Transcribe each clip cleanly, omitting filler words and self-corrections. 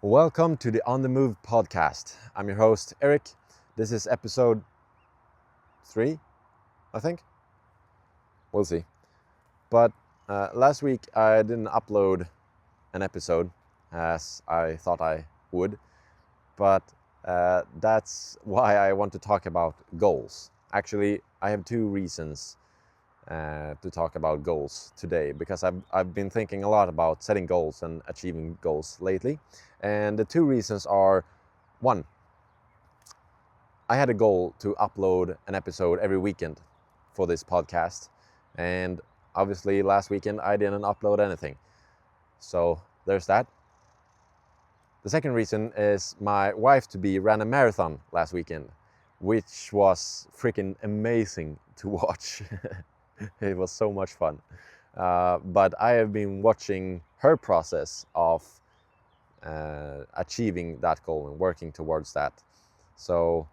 Welcome to the On the Move podcast. I'm your host, Eric. This is episode 3, I think. We'll see. But last week I didn't upload an episode as I thought I would. But that's why I want to talk about goals. Actually, I have 2 reasons to talk about goals today, because I've been thinking a lot about setting goals and achieving goals lately. And the 2 reasons are, 1, I had a goal to upload an episode every weekend for this podcast, and obviously last weekend I didn't upload anything. So there's that. The second reason is my wife-to-be ran a marathon last weekend, which was freaking amazing to watch. It was so much fun. But I have been watching her process of achieving that goal and working towards that. So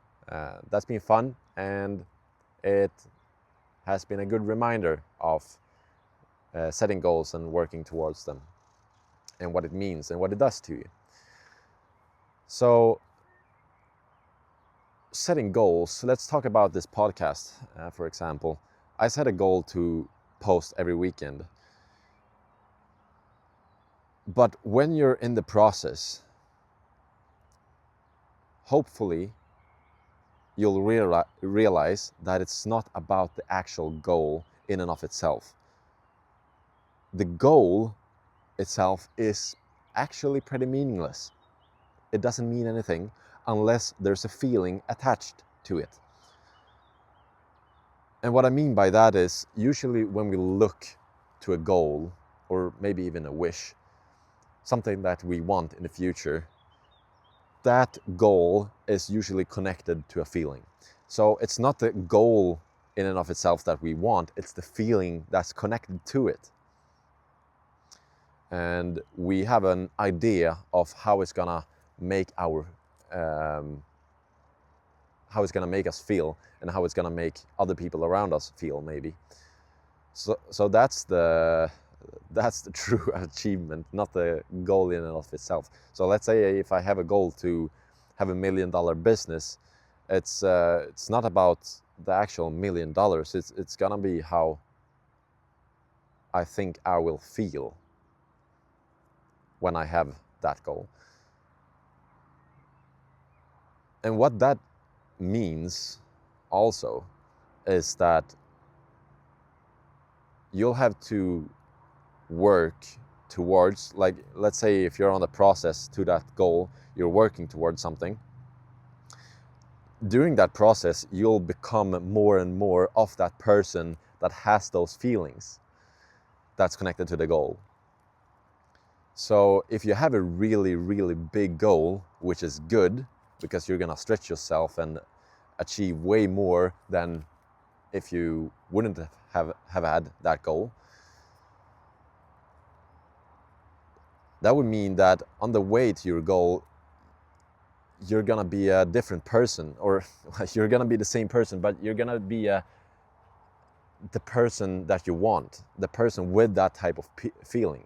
that's been fun, and it has been a good reminder of setting goals and working towards them, and what it means and what it does to you. So setting goals, let's talk about this podcast, for example. I set a goal to post every weekend. But when you're in the process, hopefully you'll realize that it's not about the actual goal in and of itself. The goal itself is actually pretty meaningless. It doesn't mean anything unless there's a feeling attached to it. And what I mean by that is, usually when we look to a goal, or maybe even a wish, something that we want in the future, that goal is usually connected to a feeling. So it's not the goal in and of itself that we want, it's the feeling that's connected to it. And we have an idea of how it's gonna make how it's gonna make us feel, and how it's gonna make other people around us feel, maybe. So that's the true achievement, not the goal in and of itself. So let's say if I have a goal to have $1 million business, it's not about the actual $1 million. It's gonna be how I think I will feel when I have that goal. And what that means also is that you'll have to work towards, like, let's say if you're on the process to that goal, you're working towards something. During that process, you'll become more and more of that person that has those feelings that's connected to the goal. So if you have a really, really big goal, which is good, because you're gonna stretch yourself and achieve way more than if you wouldn't have had that goal, that would mean that on the way to your goal, you're gonna be a different person, or you're gonna be the same person, but you're gonna be the person that you want, the person with that type of feeling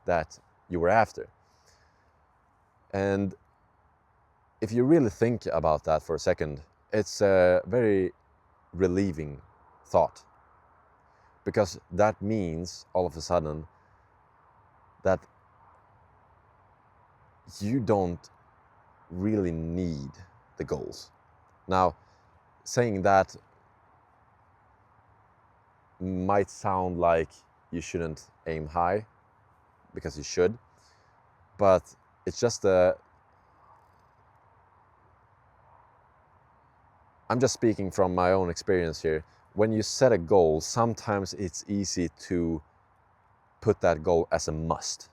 that you were after. And if you really think about that for a second, it's a very relieving thought, because that means all of a sudden that you don't really need the goals. Now, saying that might sound like you shouldn't aim high, because you should, but it's just I'm just speaking from my own experience here. When you set a goal, sometimes it's easy to put that goal as a must.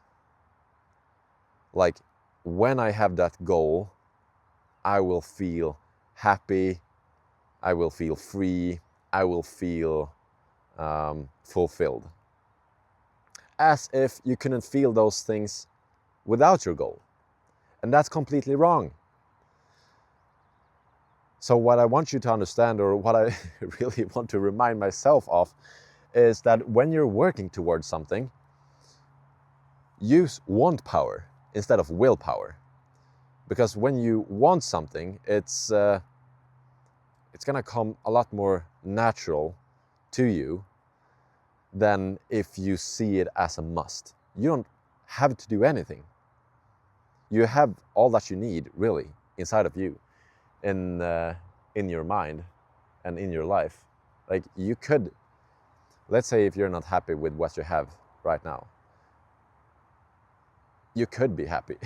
Like, when I have that goal, I will feel happy, I will feel free, I will feel fulfilled. As if you couldn't feel those things without your goal. And that's completely wrong. So what I want you to understand, or what I really want to remind myself of, is that when you're working towards something, use want power instead of willpower. Because when you want something, it's gonna come a lot more natural to you than if you see it as a must. You don't have to do anything. You have all that you need, really, inside of you, in your mind and in your life. Like, you could, let's say if you're not happy with what you have right now, you could be happy.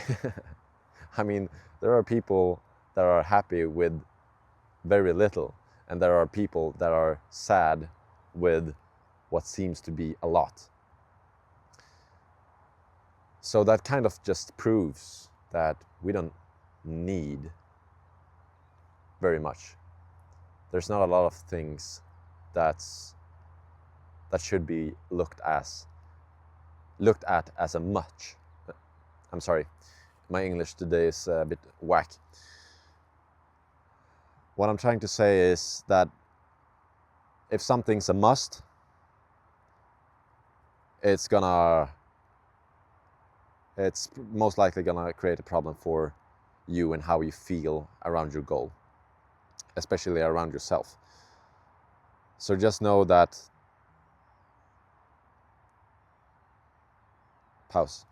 I mean, there are people that are happy with very little, and there are people that are sad with what seems to be a lot. So that kind of just proves that we don't need very much. There's not a lot of things that should be looked at as a much. I'm sorry, my English today is a bit whack. What I'm trying to say is that if something's a must, it's most likely gonna create a problem for you and how you feel around your goal, especially around yourself. So just know that. Pause.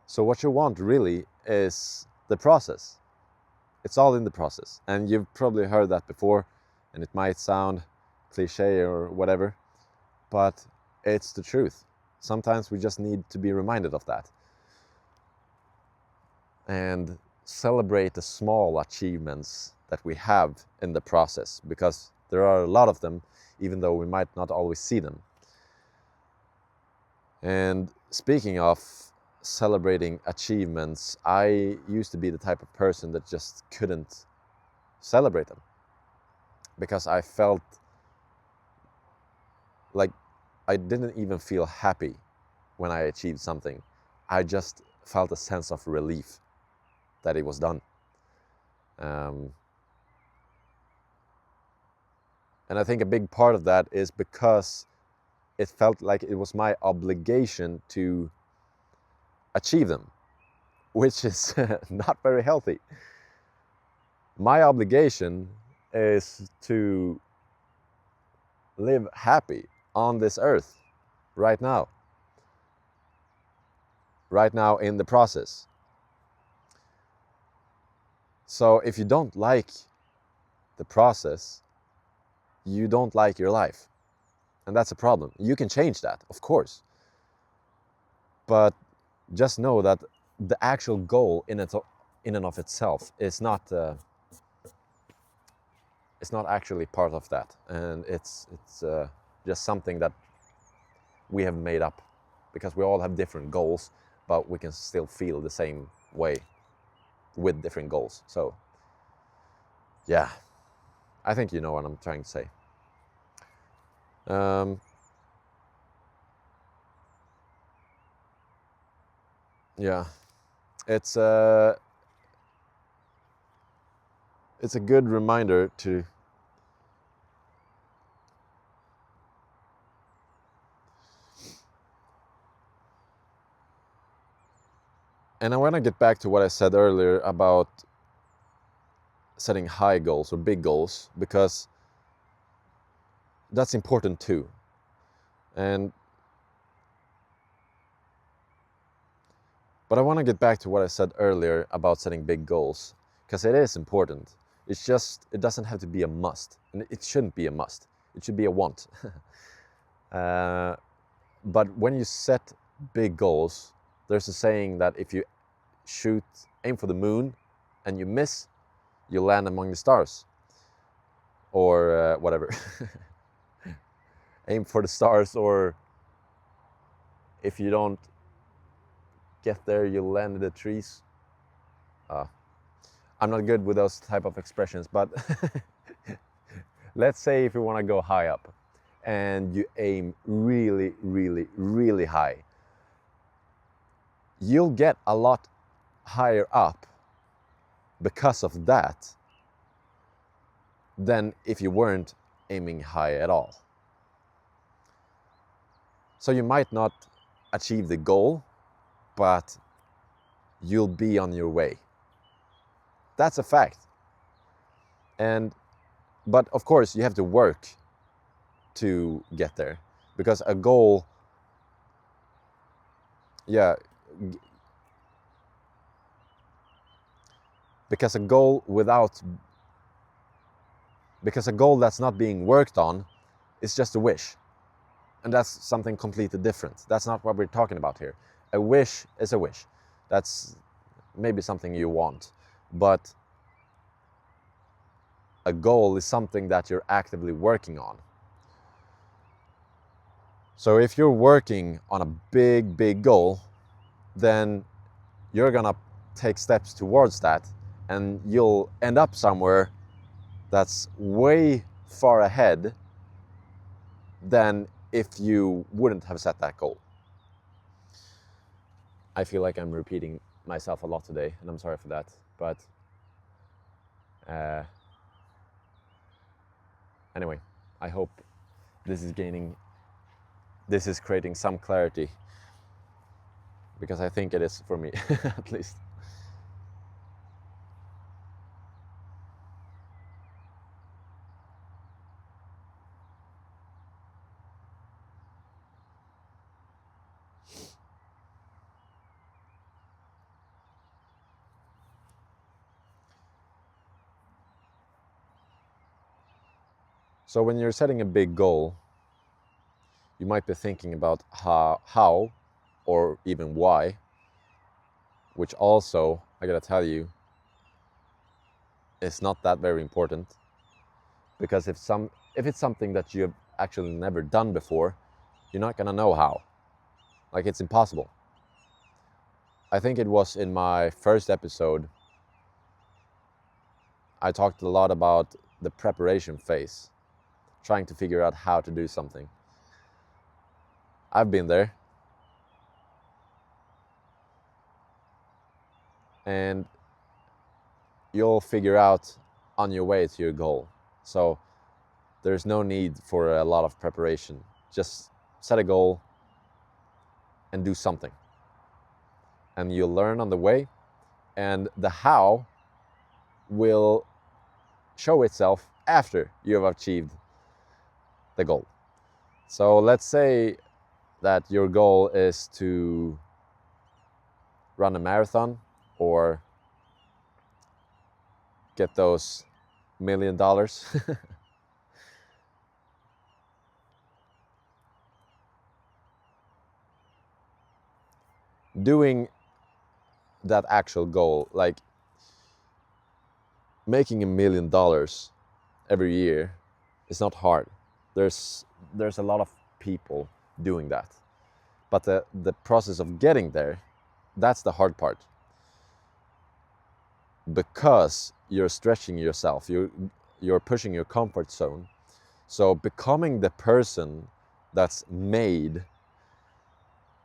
So what you want really is the process. It's all in the process. And you've probably heard that before, and it might sound cliche or whatever, but it's the truth. Sometimes we just need to be reminded of that. And celebrate the small achievements that we have in the process, because there are a lot of them, even though we might not always see them. And speaking of celebrating achievements, I used to be the type of person that just couldn't celebrate them, because I felt like I didn't even feel happy when I achieved something. I just felt a sense of relief that it was done. And I think a big part of that is because it felt like it was my obligation to achieve them, which is not very healthy. My obligation is to live happy on this earth right now in the process. So if you don't like the process, you don't like your life, and that's a problem. You can change that, of course, but just know that the actual goal in and of itself is not actually part of that, and it's just something that we have made up, because we all have different goals, but we can still feel the same way with different goals. So yeah, I think you know what I'm trying to say. Yeah, it's a good reminder to and I want to get back to what I said earlier about setting high goals or big goals, because that's important too. But I want to get back to what I said earlier about setting big goals, because it is important. It's just, it doesn't have to be a must, and it shouldn't be a must. It should be a want. But when you set big goals, there's a saying that if you aim for the moon and you miss, you land among the stars, or whatever. Aim for the stars, or if you don't get there, you land in the trees. I'm not good with those type of expressions, but let's say if you want to go high up and you aim really, really, really high, you'll get a lot higher up because of that than if you weren't aiming high at all. So you might not achieve the goal, but you'll be on your way. That's a fact. But of course you have to work to get there, because a goal, because a goal that's not being worked on is just a wish. And that's something completely different. That's not what we're talking about here. A wish is a wish. That's maybe something you want. But a goal is something that you're actively working on. So if you're working on a big, big goal, then you're gonna take steps towards that, and you'll end up somewhere that's way far ahead than if you wouldn't have set that goal. I feel like I'm repeating myself a lot today, and I'm sorry for that, but anyway, I hope this is creating some clarity, because I think it is for me, at least. So when you're setting a big goal, you might be thinking about how or even why, which also, I gotta tell you, is not that very important, because if it's something that you have actually never done before, you're not gonna know how. Like, it's impossible. I think it was in my first episode, I talked a lot about the preparation phase, trying to figure out how to do something. I've been there. And you'll figure out on your way to your goal. So there's no need for a lot of preparation. Just set a goal and do something. And you'll learn on the way, and the how will show itself after you have achieved the goal. So let's say that your goal is to run a marathon or get those $1 million. Doing that actual goal, like making $1 million every year, is not hard. There's a lot of people doing that, but the process of getting there, that's the hard part, because you're stretching yourself, you're pushing your comfort zone. So becoming the person that's made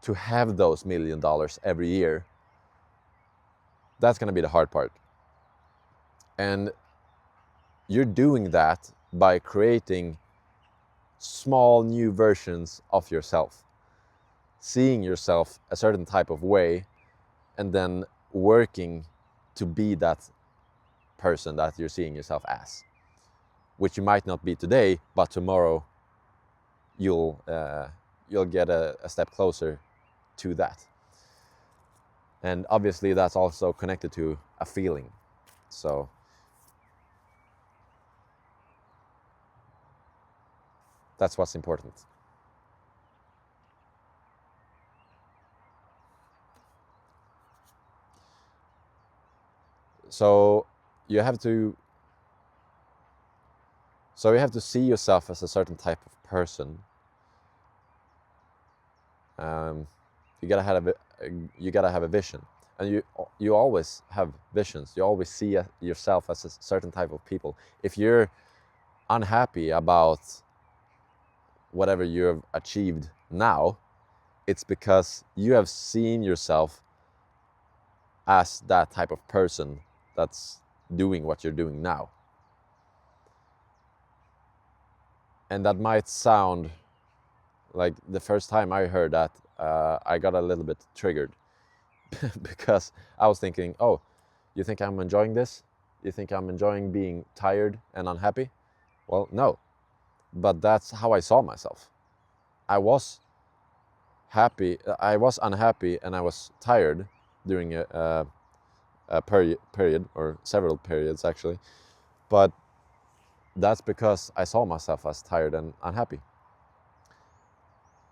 to have those $1 million every year, that's going to be the hard part. And you're doing that by creating small new versions of yourself, seeing yourself a certain type of way, and then working to be that person that you're seeing yourself as, which you might not be today, but tomorrow you'll get a step closer to that. And obviously that's also connected to a feeling. So that's what's important. So you have to see yourself as a certain type of person. You gotta have a vision, and you always have visions. You always see yourself as a certain type of people. If you're unhappy about whatever you have achieved now, it's because you have seen yourself as that type of person that's doing what you're doing now. And that might sound like, the first time I heard that, I got a little bit triggered because I was thinking, oh, you think I'm enjoying this? You think I'm enjoying being tired and unhappy? Well, no, but that's how I saw myself. I was unhappy, and I was tired during a period, or several periods actually, but that's because I saw myself as tired and unhappy.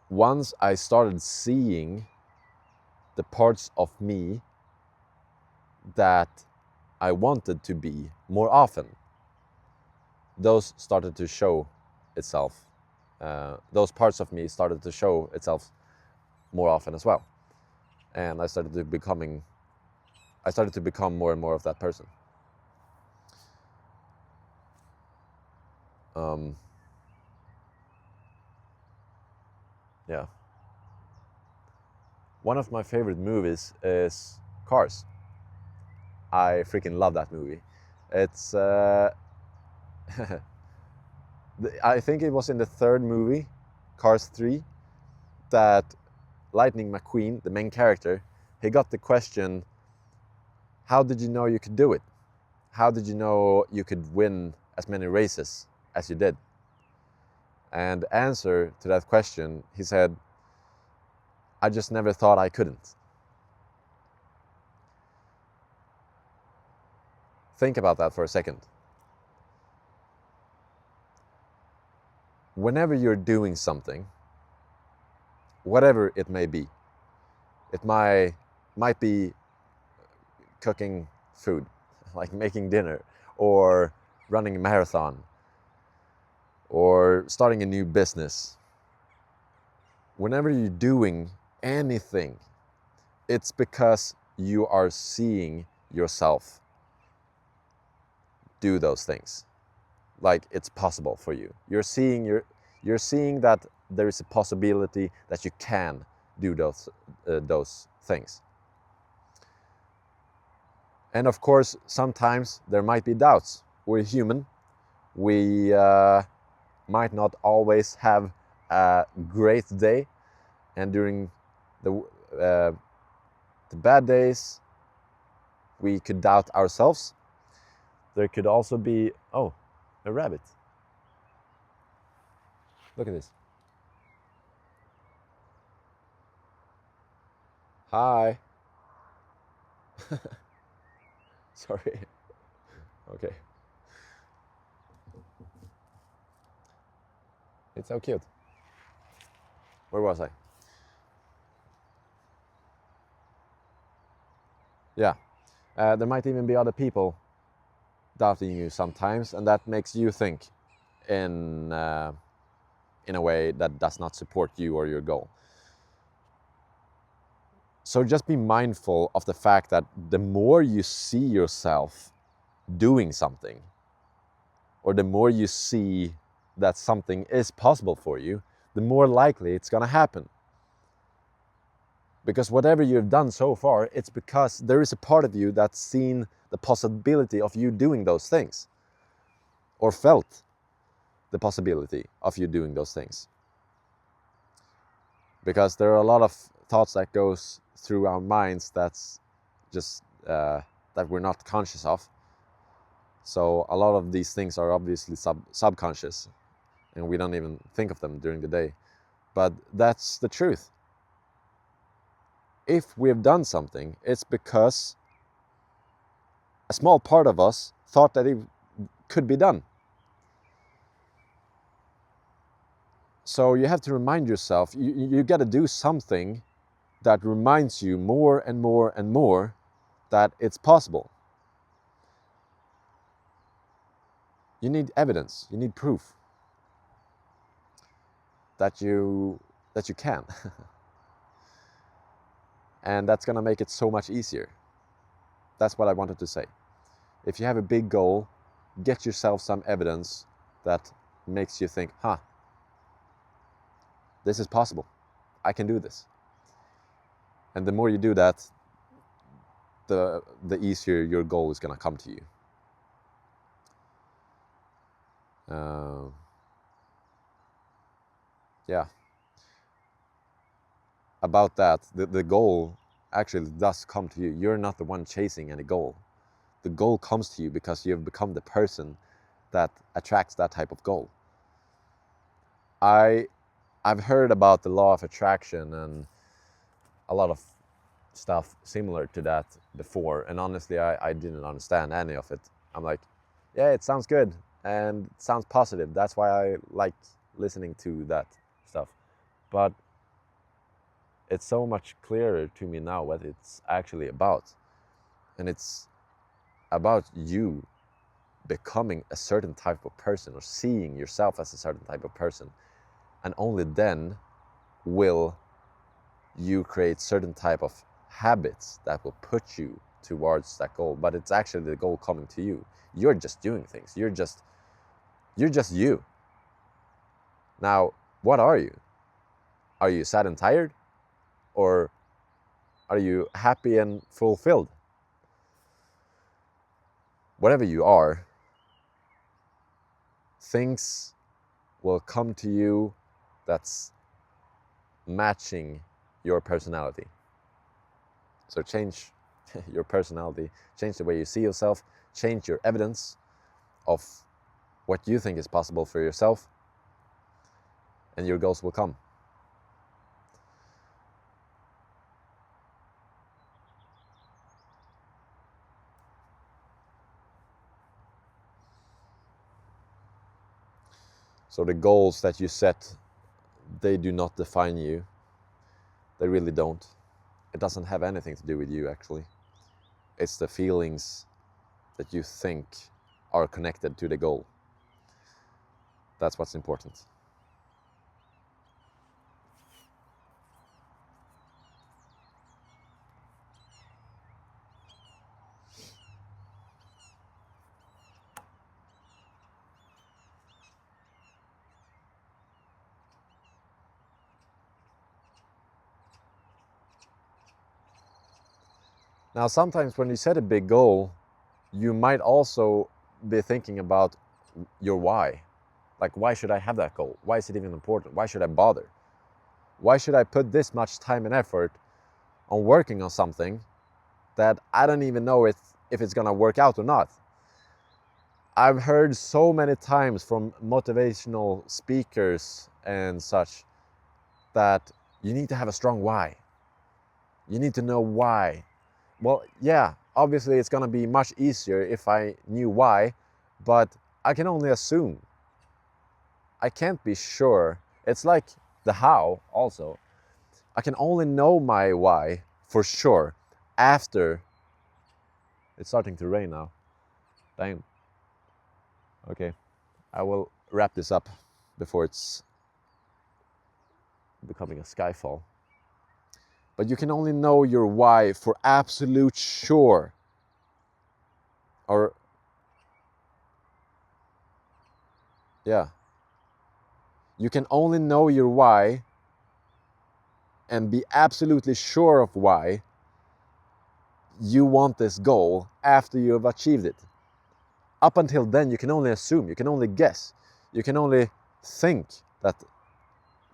Once I started seeing the parts of me that I wanted to be more often, those started to show itself. Those parts of me started to show itself more often as well, and I started to become more and more of that person. Yeah. One of my favorite movies is Cars. I freaking love that movie. It's I think it was in the third movie, Cars 3, that Lightning McQueen, the main character, he got the question, how did you know you could do it? How did you know you could win as many races as you did? And the answer to that question, he said, I just never thought I couldn't. Think about that for a second. Whenever you're doing something, whatever it may be, it might be cooking food, like making dinner, or running a marathon, or starting a new business. Whenever you're doing anything, it's because you are seeing yourself do those things. Like, it's possible for you. You're seeing that there is a possibility that you can do those things. And of course, sometimes there might be doubts. We're human. We might not always have a great day, and during the bad days, we could doubt ourselves. There could also be, oh, a rabbit. Look at this. Hi. Sorry. Okay. It's so cute. Where was I? Yeah. There might even be other people doubting you sometimes, and that makes you think in a way that does not support you or your goal. So just be mindful of the fact that the more you see yourself doing something, or the more you see that something is possible for you, the more likely it's going to happen. Because whatever you've done so far, it's because there is a part of you that's seen the possibility of you doing those things, or felt the possibility of you doing those things. Because there are a lot of thoughts that goes through our minds that's just that we're not conscious of. So a lot of these things are obviously subconscious, and we don't even think of them during the day. But that's the truth. If we have done something, it's because a small part of us thought that it could be done. So you have to remind yourself, you got to do something that reminds you more and more and more that it's possible. You need evidence, you need proof that you can. And that's gonna make it so much easier. That's what I wanted to say. If you have a big goal, get yourself some evidence that makes you think, this is possible. I can do this. And the more you do that, the easier your goal is gonna come to you. Yeah. About that, the goal actually does come to you. You're not the one chasing any goal. The goal comes to you because you've become the person that attracts that type of goal. I've heard about the law of attraction and a lot of stuff similar to that before, and honestly I didn't understand any of it. I'm like, yeah, it sounds good and it sounds positive. That's why I like listening to that stuff. But it's so much clearer to me now what it's actually about. And it's about you becoming a certain type of person, or seeing yourself as a certain type of person. And only then will you create certain type of habits that will put you towards that goal. But it's actually the goal coming to you. You're just doing things. You're just you. Now, what are you? Are you sad and tired? Or are you happy and fulfilled? Whatever you are, things will come to you that's matching your personality. So change your personality, change the way you see yourself, change your evidence of what you think is possible for yourself, and your goals will come. So the goals that you set, they do not define you. They really don't. It doesn't have anything to do with you, actually. It's the feelings that you think are connected to the goal. That's what's important. Now, sometimes when you set a big goal, you might also be thinking about your why. Like, why should I have that goal? Why is it even important? Why should I bother? Why should I put this much time and effort on working on something that I don't even know if it's gonna work out or not? I've heard so many times from motivational speakers and such that you need to have a strong why. You need to know why. Well, yeah, obviously it's gonna be much easier if I knew why, but I can only assume. I can't be sure. It's like the how also. I can only know my why for sure after. It's starting to rain now. Damn. Okay, I will wrap this up before it's becoming a skyfall. But you can only know your why for absolute sure. Or, yeah. You can only know your why and be absolutely sure of why you want this goal after you have achieved it. Up until then, you can only assume, you can only guess, you can only think that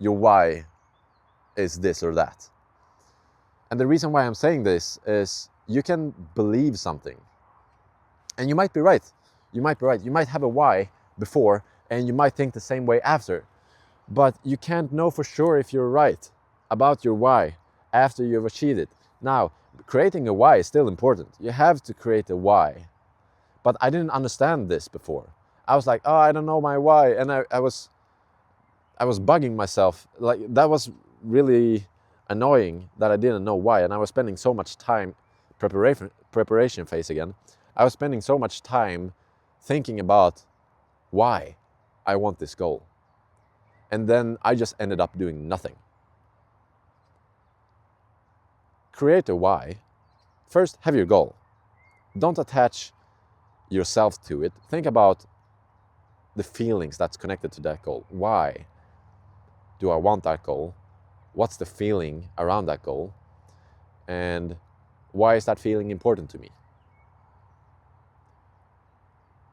your why is this or that. And the reason why I'm saying this is you can believe something. And you might be right. You might be right. You might have a why before and you might think the same way after. But you can't know for sure if you're right about your why after you've achieved it. Now, creating a why is still important. You have to create a why. But I didn't understand this before. I was like, oh, I don't know my why. And I was bugging myself. Like, that was really annoying that I didn't know why. And I was spending so much time, preparation phase again. I was spending so much time thinking about why I want this goal. And then I just ended up doing nothing. Create a why. First, have your goal. Don't attach yourself to it. Think about the feelings that's connected to that goal. Why do I want that goal? What's the feeling around that goal? And why is that feeling important to me?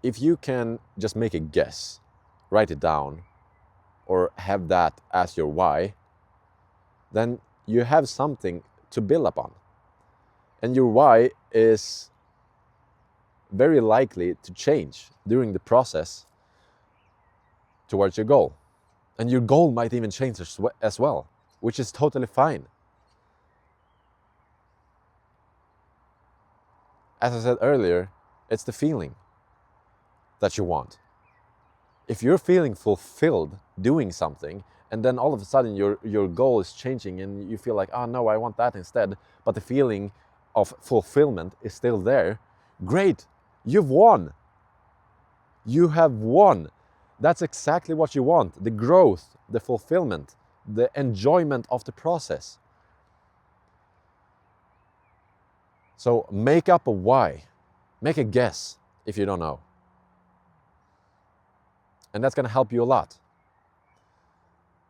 If you can just make a guess, write it down, or have that as your why, then you have something to build upon. And your why is very likely to change during the process towards your goal. And your goal might even change as well, which is totally fine. As I said earlier, it's the feeling that you want. If you're feeling fulfilled doing something, and then all of a sudden your goal is changing and you feel like, oh no, I want that instead, but the feeling of fulfillment is still there, great, you've won. You have won. That's exactly what you want. The growth, the fulfillment, the enjoyment of the process. So make up a why. Make a guess if you don't know. And that's going to help you a lot.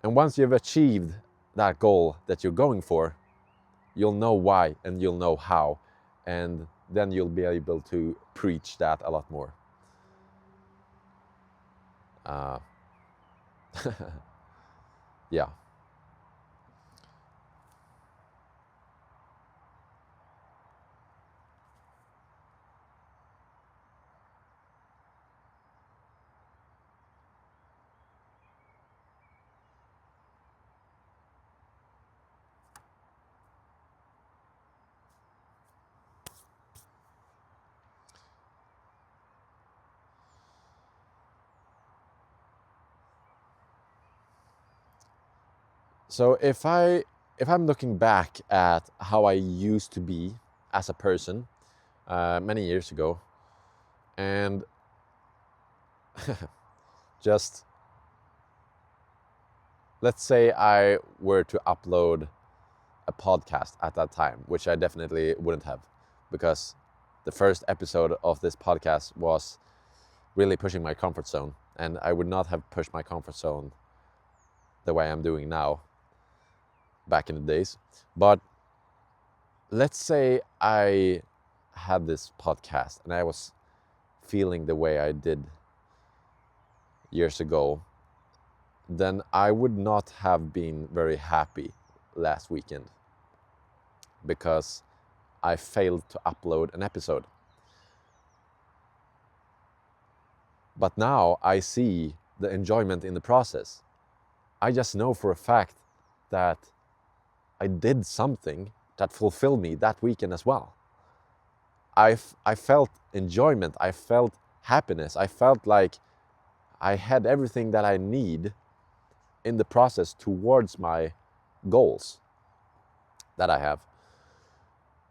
And once you've achieved that goal that you're going for, you'll know why and you'll know how. And then you'll be able to preach that a lot more. Yeah. So if I'm looking back at how I used to be as a person many years ago, and just let's say I were to upload a podcast at that time, which I definitely wouldn't have, because the first episode of this podcast was really pushing my comfort zone, and I would not have pushed my comfort zone the way I'm doing now back in the days. But let's say I had this podcast and I was feeling the way I did years ago, then I would not have been very happy last weekend because I failed to upload an episode. But now I see the enjoyment in the process. I just know for a fact that I did something that fulfilled me that weekend as well. I felt enjoyment, I felt happiness, I felt like I had everything that I need in the process towards my goals that I have.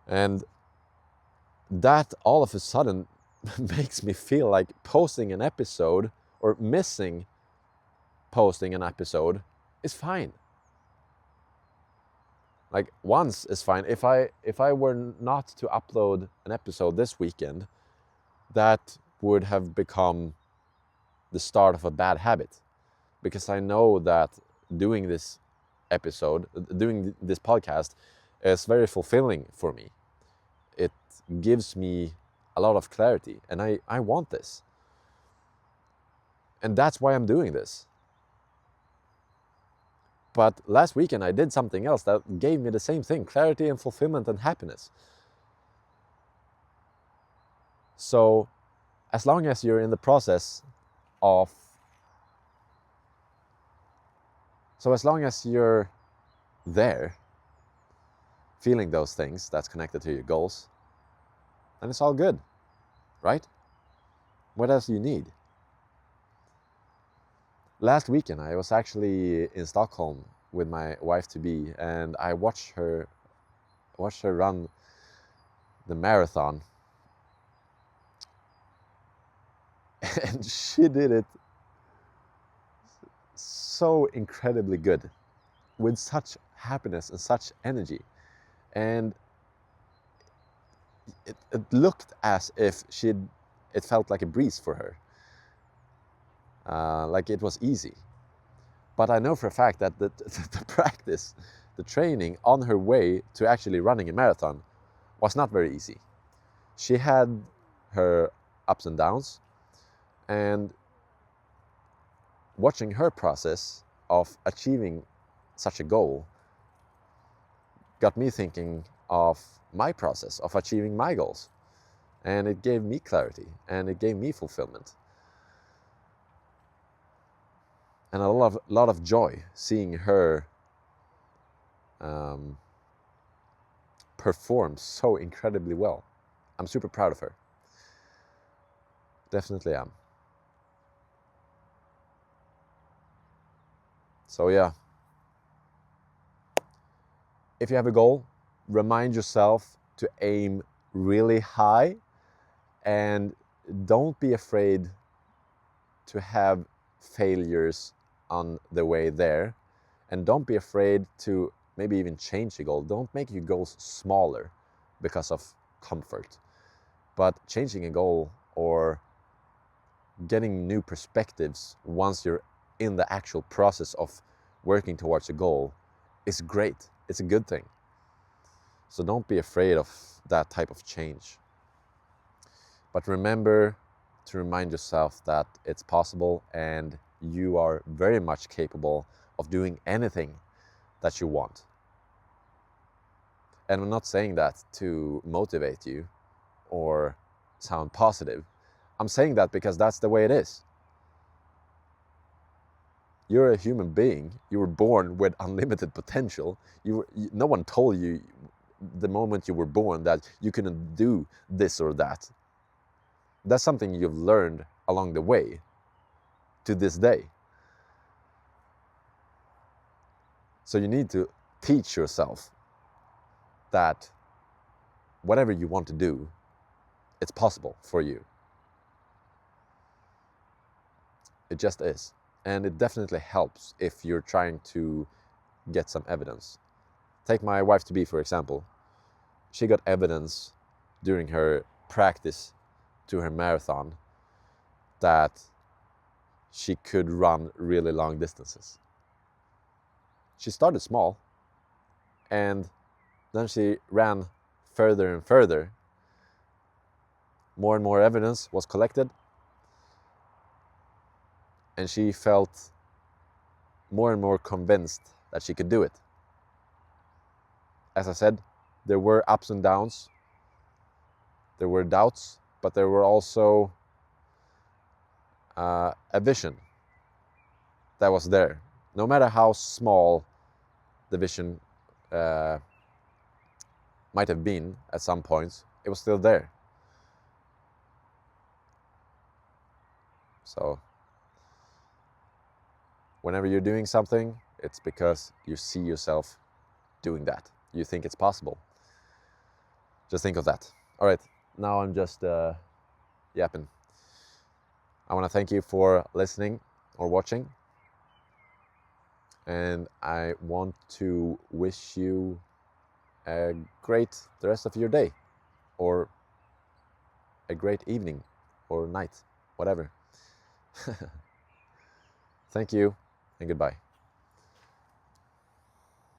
And that all of a sudden makes me feel like posting an episode or missing posting an episode is fine. Like once is fine. If I were not to upload an episode this weekend, that would have become the start of a bad habit, because I know that doing this podcast is very fulfilling for me. It gives me a lot of clarity, and I want this. And that's why I'm doing this. But last weekend I did something else that gave me the same thing, clarity and fulfillment and happiness. So as long as you're in the process of, as long as you're there, feeling those things that's connected to your goals, then it's all good, right? What else do you need? Last weekend I was actually in Stockholm with my wife-to-be, and I watched her run the marathon. And she did it so incredibly good, with such happiness and such energy. And it looked as if it felt like a breeze for her, like it was easy. But I know for a fact that the practice, the training on her way to actually running a marathon was not very easy. She had her ups and downs, and watching her process of achieving such a goal got me thinking of my process of achieving my goals. And it gave me clarity, and it gave me fulfillment. And a lot of joy seeing her perform so incredibly well. I'm super proud of her. Definitely am. So yeah, if you have a goal, remind yourself to aim really high, and don't be afraid to have failures on the way there, and don't be afraid to maybe even change the goal. Don't make your goals smaller because of comfort, but changing a goal or getting new perspectives once you're in the actual process of working towards a goal is great. It's a good thing. So don't be afraid of that type of change. But remember to remind yourself that it's possible, and you are very much capable of doing anything that you want. And I'm not saying that to motivate you or sound positive. I'm saying that because that's the way it is. You're a human being. You were born with unlimited potential. No one told you the moment you were born that you couldn't do this or that. That's something you've learned along the way to this day. So you need to teach yourself that whatever you want to do, it's possible for you. It just is. And it definitely helps if you're trying to get some evidence. Take my wife-to-be, for example. She got evidence during her practice to her marathon that she could run really long distances. She started small, and then she ran further and further. More and more evidence was collected, and she felt more and more convinced that she could do it. As I said, there were ups and downs, there were doubts, but there were also a vision that was there. No matter how small the vision might have been at some points, it was still there. So whenever you're doing something, it's because you see yourself doing that. You think it's possible. Just think of that. All right, now I'm just yapping. I want to thank you for listening or watching. And I want to wish you a great the rest of your day, or a great evening or night, whatever. Thank you and goodbye.